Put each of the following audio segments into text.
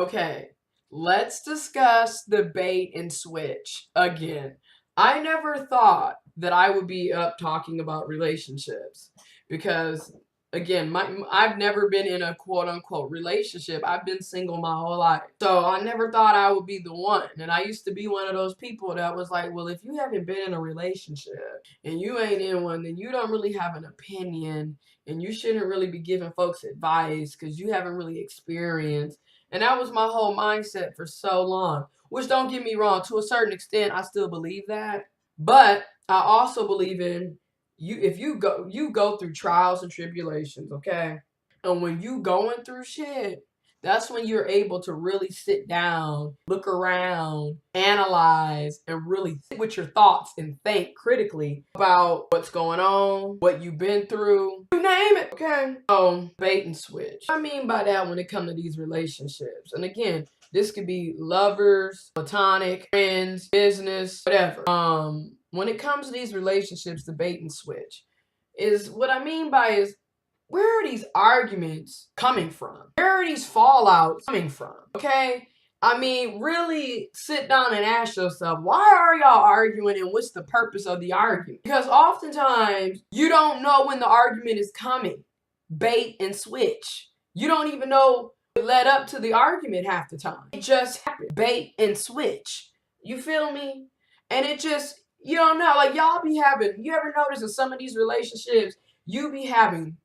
Okay, let's discuss the bait and switch again. I never thought that I would be up talking about relationships because, again, I've never been in a quote unquote relationship. I've been single my whole life. So I never thought I would be the one. And I used to be one of those people that was like, well, if you haven't been in a relationship and you ain't in one, then you don't really have an opinion and you shouldn't really be giving folks advice because you haven't really experienced. And that was my whole mindset for so long. Which, don't get me wrong, to a certain extent, I still believe that. But I also believe in you. If you go through trials and tribulations, okay? And when you going through shit, that's when you're able to really sit down, look around, analyze, and really sit with your thoughts and think critically about what's going on, what you've been through, you name it, okay? Bait and switch. I mean by that when it comes to these relationships. And again, this could be lovers, platonic, friends, business, whatever. When it comes to these relationships, the bait and switch is what I mean by is where are these arguments coming from? Where are these fallouts coming from? Okay? I mean, really sit down and ask yourself, why are y'all arguing and what's the purpose of the argument? Because oftentimes you don't know when the argument is coming. Bait and switch. You don't even know what led up to the argument half the time. It just happened. Bait and switch. You feel me? And it just, you don't know. Like y'all be having, you ever notice in some of these relationships, you be having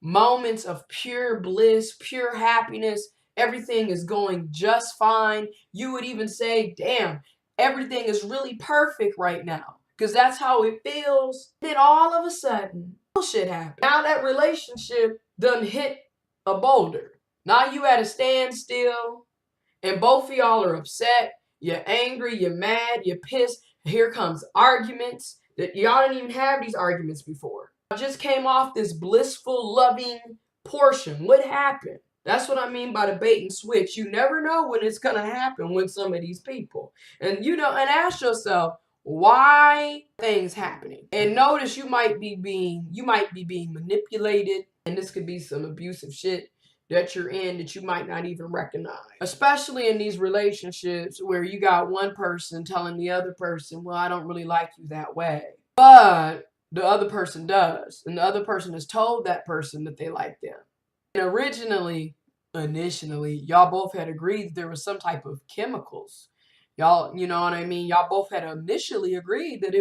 moments of pure bliss, pure happiness. Everything is going just fine. You would even say, damn, everything is really perfect right now. Because that's how it feels. Then all of a sudden, bullshit happens. Now that relationship done hit a boulder. Now you at a standstill. And both of y'all are upset. You're angry. You're mad. You're pissed. Here comes arguments. That y'all didn't even have these arguments before. I just came off this blissful, loving portion. What happened? That's what I mean by the bait and switch. You never know when it's going to happen with some of these people. And and ask yourself, why things happening? And notice you might be being manipulated, and this could be some abusive shit that you're in that you might not even recognize. Especially in these relationships where you got one person telling the other person, well, I don't really like you that way. But the other person does. And the other person has told that person that they like them. And initially, y'all both had agreed that there was some type of chemicals. Y'all, you know what I mean? Y'all both had initially agreed that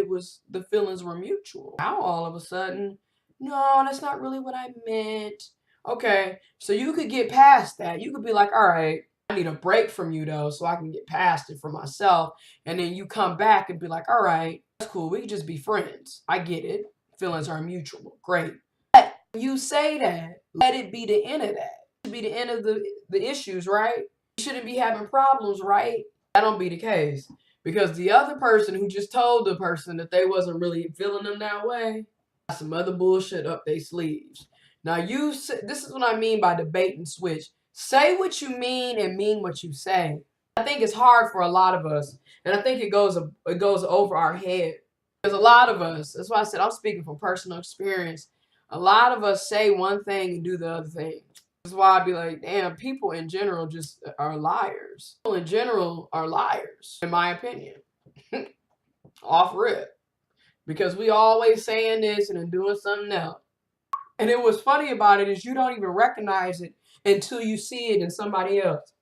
the feelings were mutual. Now all of a sudden, no, that's not really what I meant. Okay, so you could get past that. You could be like, all right, I need a break from you though, so I can get past it for myself. And then you come back and be like, all right, that's cool. We can just be friends. I get it. Feelings are mutual. Great. But you say that, let it be the end of that. It should be the end of the issues, right? You shouldn't be having problems, right? That don't be the case. Because the other person who just told the person that they wasn't really feeling them that way, got some other bullshit up their sleeves. Now this is what I mean by the bait and switch. Say what you mean and mean what you say. I think it's hard for a lot of us, and I think it goes over our head. Because a lot of us, that's why I said I'm speaking from personal experience. A lot of us say one thing and do the other thing. That's why I'd be like, damn, people in general just are liars. People in general are liars, in my opinion. Off rip. Because we always saying this and then doing something else. And it was funny about it is you don't even recognize it until you see it in somebody else.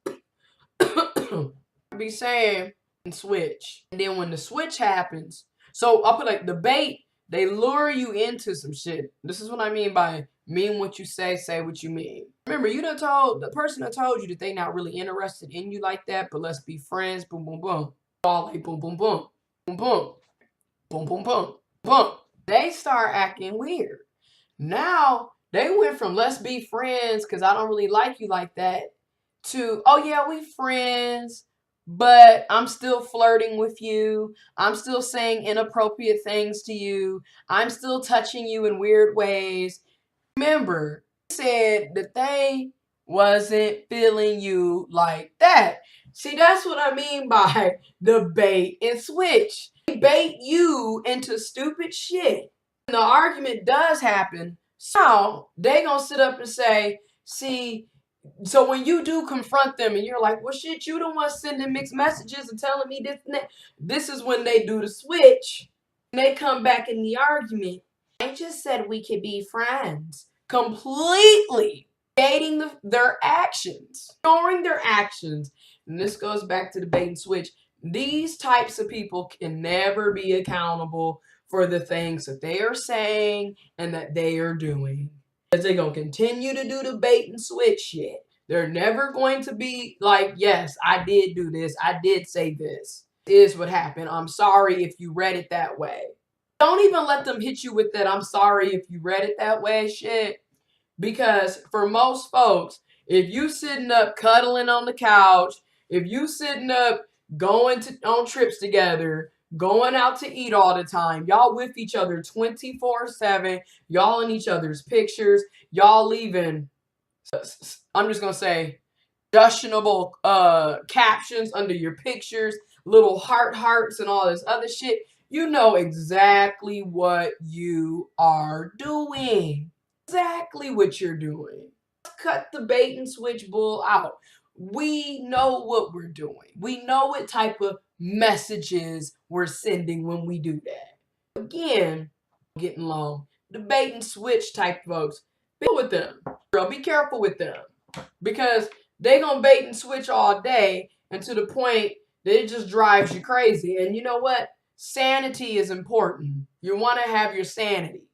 Be saying and switch. And then when the switch happens, so I'll put like the bait, they lure you into some shit. This is what I mean by mean what you say what you mean. Remember, you done told the person that told you that they not really interested in you like that, but let's be friends. Boom, boom, boom. All like boom, boom, boom. Boom, boom. Boom, boom, boom. Boom. They start acting weird. Now, they went from let's be friends because I don't really like you like that to, oh yeah, we friends, but I'm still flirting with you. I'm still saying inappropriate things to you. I'm still touching you in weird ways. Remember, they said that they wasn't feeling you like that. See, that's what I mean by the bait and switch. They bait you into stupid shit. When the argument does happen, so they gonna sit up and say, see, So when you do confront them and you're like, well, shit, you don't want sending mixed messages and telling me this and that. This is when they do the switch. And they come back in the argument. I just said we could be friends. Completely negating their actions, ignoring their actions. And this goes back to the bait and switch. These types of people can never be accountable for the things that they are saying and that they are doing. Because they're going to continue to do the bait and switch shit. They're never going to be like, yes, I did do this. I did say this. This is what happened. I'm sorry if you read it that way. Don't even let them hit you with that I'm sorry if you read it that way shit. Because for most folks, if you sitting up cuddling on the couch, if you sitting up going on trips together, going out to eat all the time, y'all with each other 24/7, y'all in each other's pictures, y'all leaving, I'm just gonna say, questionable captions under your pictures, little hearts and all this other shit, you know exactly what you are doing. Exactly what you're doing. Cut the bait and switch bull out. We know what we're doing. We know what type of messages we're sending when we do that. Again, getting long. The bait and switch type folks, be with them. Girl, be careful with them. Because they gonna bait and switch all day and to the point that it just drives you crazy. And you know what? Sanity is important. You want to have your sanity.